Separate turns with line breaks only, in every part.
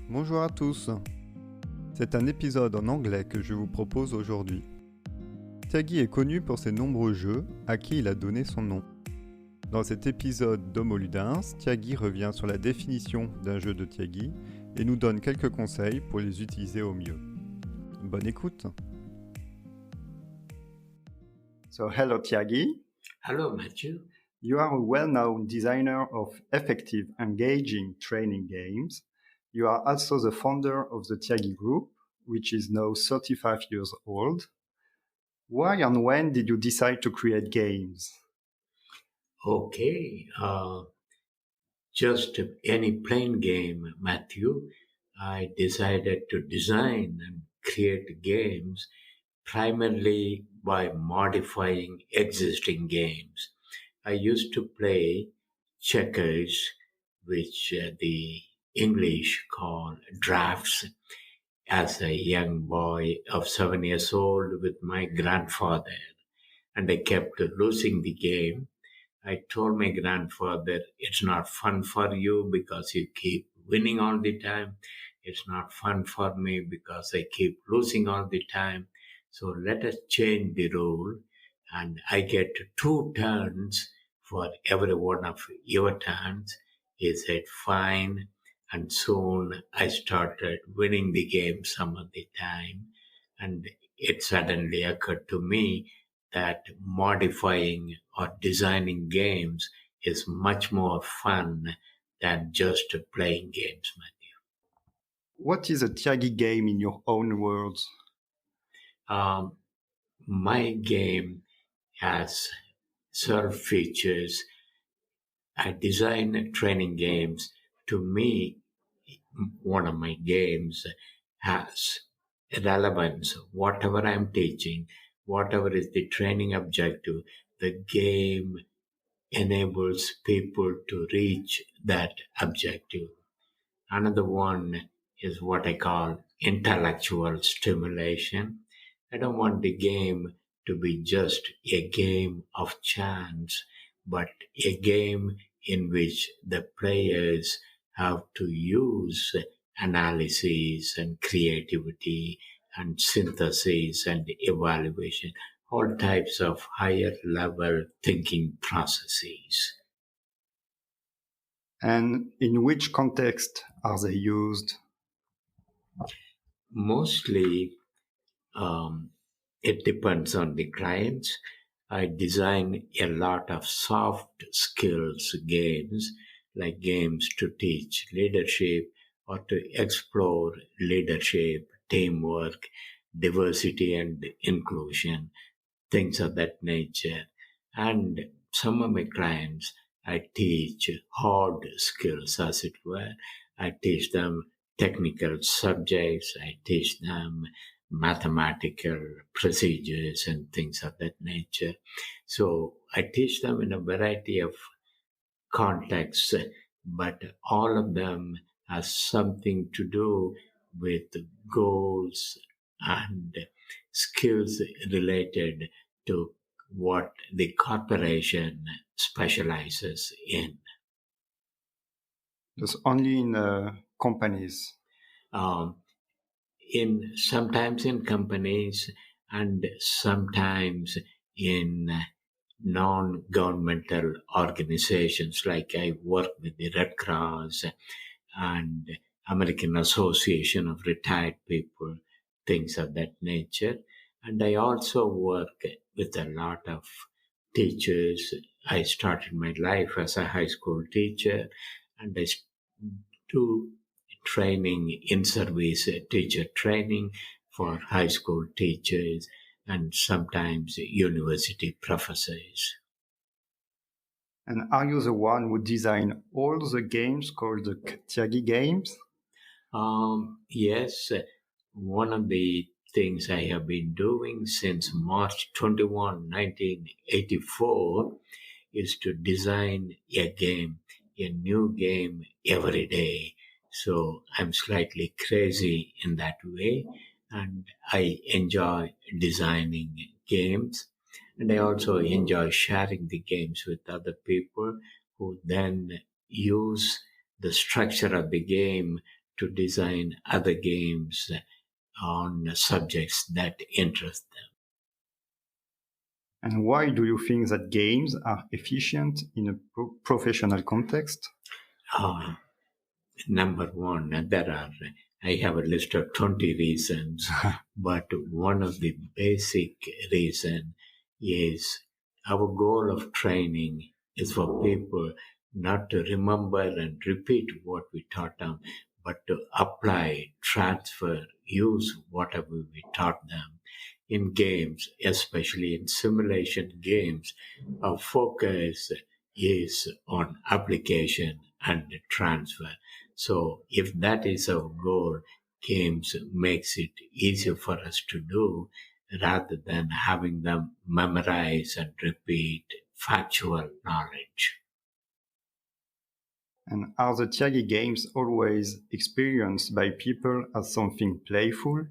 Bonjour à tous. C'est un épisode en anglais que je vous propose aujourd'hui. Thiagi est connu pour ses nombreux jeux à qui il a donné son nom. Dans cet épisode d'Homo Ludens, Thiagi revient sur la définition d'un jeu de Thiagi et nous donne quelques conseils pour les utiliser au mieux. Bonne écoute. So hello Thiagi.
Hello, Matthew.
You are a well-known designer of effective, engaging training games. You are also the founder of the Thiagi Group, which is now 35 years old. Why and when did you decide to create games?
Okay, just any plain game, Matthew. I decided to design and create games primarily by modifying existing games. I used to play checkers, which the English call drafts, as a young boy of 7 years old with my grandfather, and I kept losing the game. I told my grandfather, it's not fun for you because you keep winning all the time. It's not fun for me because I keep losing all the time. So let us change the rule, and I get 2 turns for every one of your turns. He said, fine. And soon I started winning the game some of the time. And it suddenly occurred to me that modifying or designing games is much more fun than just playing games, Matthew.
What is a Thiagi game in your own words?
My game has several features. I design training games. To me, one of my games has relevance. Whatever I'm teaching, whatever is the training objective, the game enables people to reach that objective. Another one is what I call intellectual stimulation. I don't want the game to be just a game of chance, but a game in which the players have to use analysis and creativity and synthesis and evaluation, all types of higher level thinking processes.
And in which context are they used?
Mostly, it depends on the clients. I design a lot of soft skills games, like games to teach leadership or to explore leadership, teamwork, diversity and inclusion, things of that nature. And some of my clients, I teach hard skills, as it were. I teach them technical subjects. I teach them mathematical procedures and things of that nature. So I teach them in a variety of contexts, but all of them has something to do with goals and skills related to what the corporation specializes in.
Just only in companies.
Sometimes in companies and sometimes in non-governmental organizations, like I work with the Red Cross and American Association of Retired People, things of that nature. And I also work with a lot of teachers. I started my life as a high school teacher, and I do training in service, teacher training for high school teachers and sometimes university professors.
And are you the one who designed all the games called the Thiagi games?
Yes, one of the things I have been doing since March 21, 1984 is to design a new game every day. So I'm slightly crazy in that way, and I enjoy designing games, and I also enjoy sharing the games with other people who then use the structure of the game to design other games on subjects that interest them.
And why do you think that games are efficient in a professional context?
Number one, I have a list of 20 reasons, but one of the basic reason is our goal of training is for people not to remember and repeat what we taught them, but to apply, transfer, use whatever we taught them. In games, especially in simulation games, our focus is on application and transfer. So if that is our goal, games makes it easier for us to do rather than having them memorize and repeat factual knowledge.
And are the Thiagi games always experienced by people as something playful?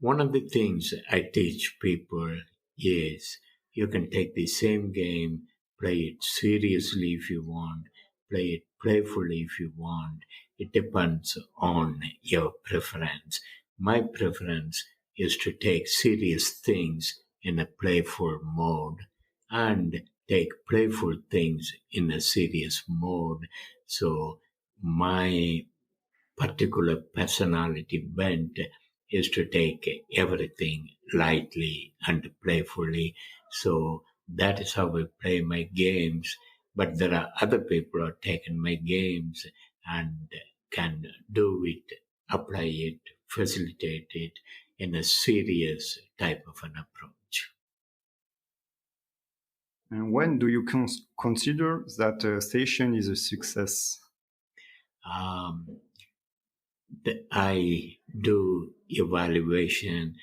One of the things I teach people is you can take the same game, play it seriously if you want, play it playfully if you want. It depends on your preference. My preference is to take serious things in a playful mode and take playful things in a serious mode. So my particular personality bent is to take everything lightly and playfully. So that is how I play my games. But there are other people who are taking my games and can do it, apply it, facilitate it in a serious type of an approach.
And when do you consider that a session is a success?
Um, I do evaluation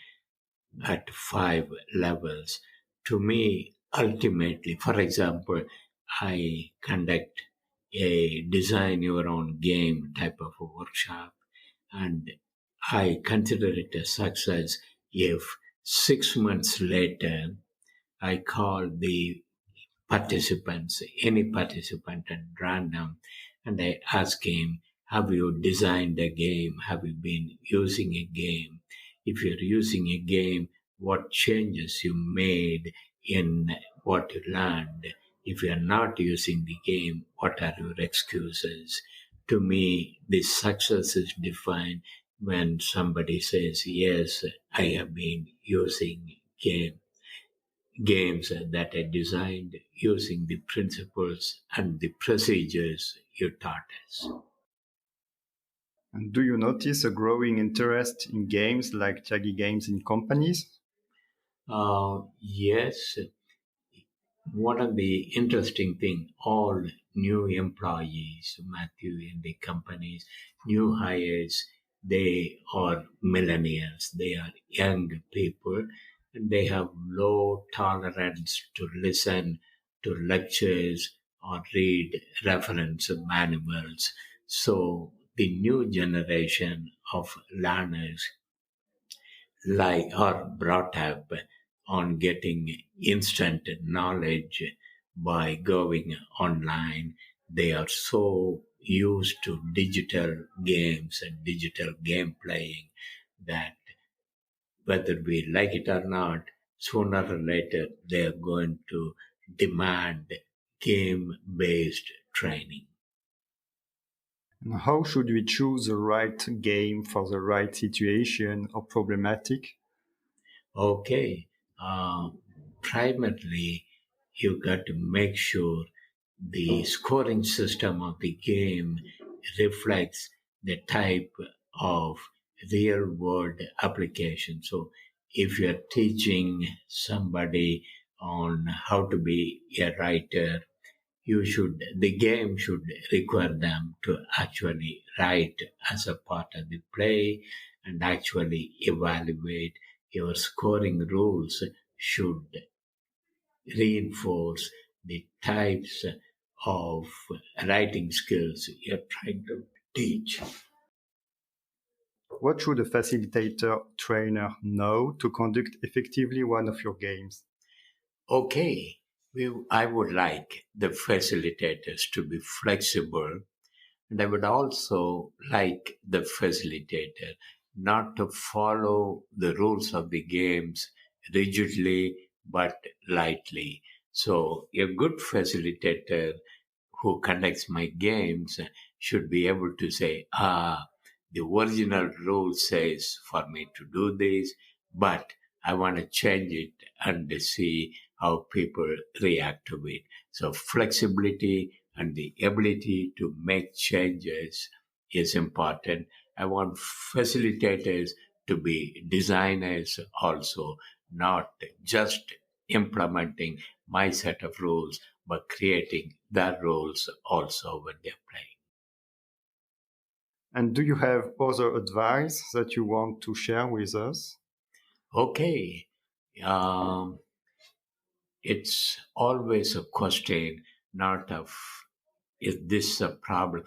at 5 levels. To me, ultimately, for example, I conduct a design your own game type of a workshop, and I consider it a success if 6 months later I call the participants, any participant at random, and I ask him, have you designed a game? Have you been using a game? If you're using a game, what changes you made in what you learned? If you're not using the game, what are your excuses? To me, the success is defined when somebody says, yes, I have been using games that are designed using the principles and the procedures you taught us.
And do you notice a growing interest in games like Thiagi games in companies?
Yes, one of the interesting thing, all new employees, Matthew, in the companies, new hires, they are millennials, they are young people, and they have low tolerance to listen to lectures or read reference manuals. So the new generation of learners like are brought up on getting instant knowledge by going online. They are so used to digital games and digital game playing that whether we like it or not, sooner or later they are going to demand game based training.
And how should we choose the right game for the right situation or problematic?
Okay, primarily you got to make sure the scoring system of the game reflects the type of real world application. So if you're teaching somebody on how to be a writer, the game should require them to actually write as a part of the play and actually evaluate. Your scoring rules should reinforce the types of writing skills you're trying to teach.
What should a facilitator trainer know to conduct effectively one of your games?
Okay, I would like the facilitators to be flexible And I would also like the facilitator not to follow the rules of the games rigidly but lightly. So, a good facilitator who conducts my games should be able to say, the original rule says for me to do this, but I want to change it and see how people react to it. So flexibility and the ability to make changes is important. I want facilitators to be designers also, not just implementing my set of rules, but creating their rules also when they're playing.
And do you have other advice that you want to share with us?
Okay. Um, it's always a question, not of is this a problem?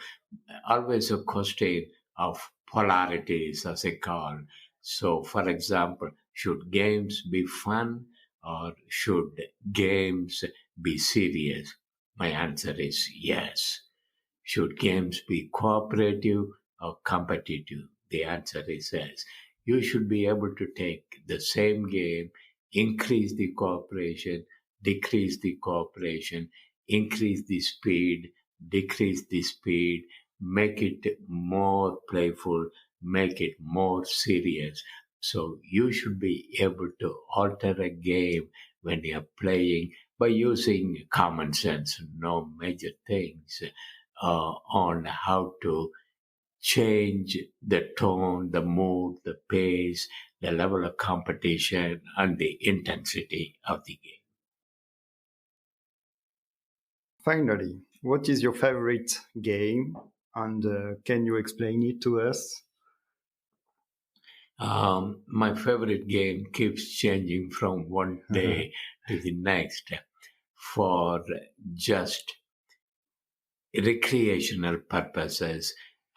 Always a question of polarities, as I call. So, for example, should games be fun or should games be serious? My answer is yes. Should games be cooperative or competitive? The answer is yes. You should be able to take the same game, increase the cooperation, decrease the cooperation, increase the speed, decrease the speed, make it more playful, make it more serious. So you should be able to alter a game when you're playing by using common sense, no major things on how to change the tone, the mood, the pace, the level of competition, and the intensity of the game.
Finally, what is your favorite game? And can you explain it to us?
My favorite game keeps changing from one day to the next for just recreational purposes.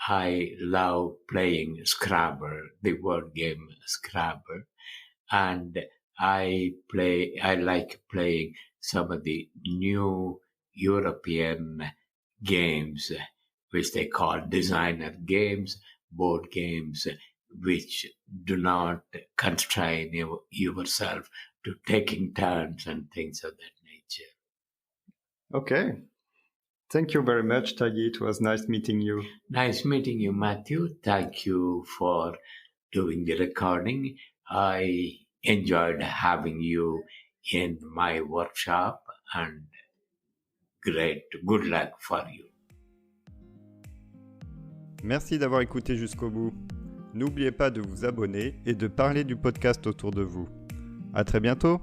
I love playing Scrabble, the word game Scrabble, and I like playing some of the new European games, which they call designer games, board games, which do not constrain yourself to taking turns and things of that nature.
Okay. Thank you very much, Thiagi. It was nice meeting you.
Nice meeting you, Matthew. Thank you for doing the recording. I enjoyed having you in my workshop and good luck for you.
Merci d'avoir écouté jusqu'au bout. N'oubliez pas de vous abonner et de parler du podcast autour de vous. À très bientôt!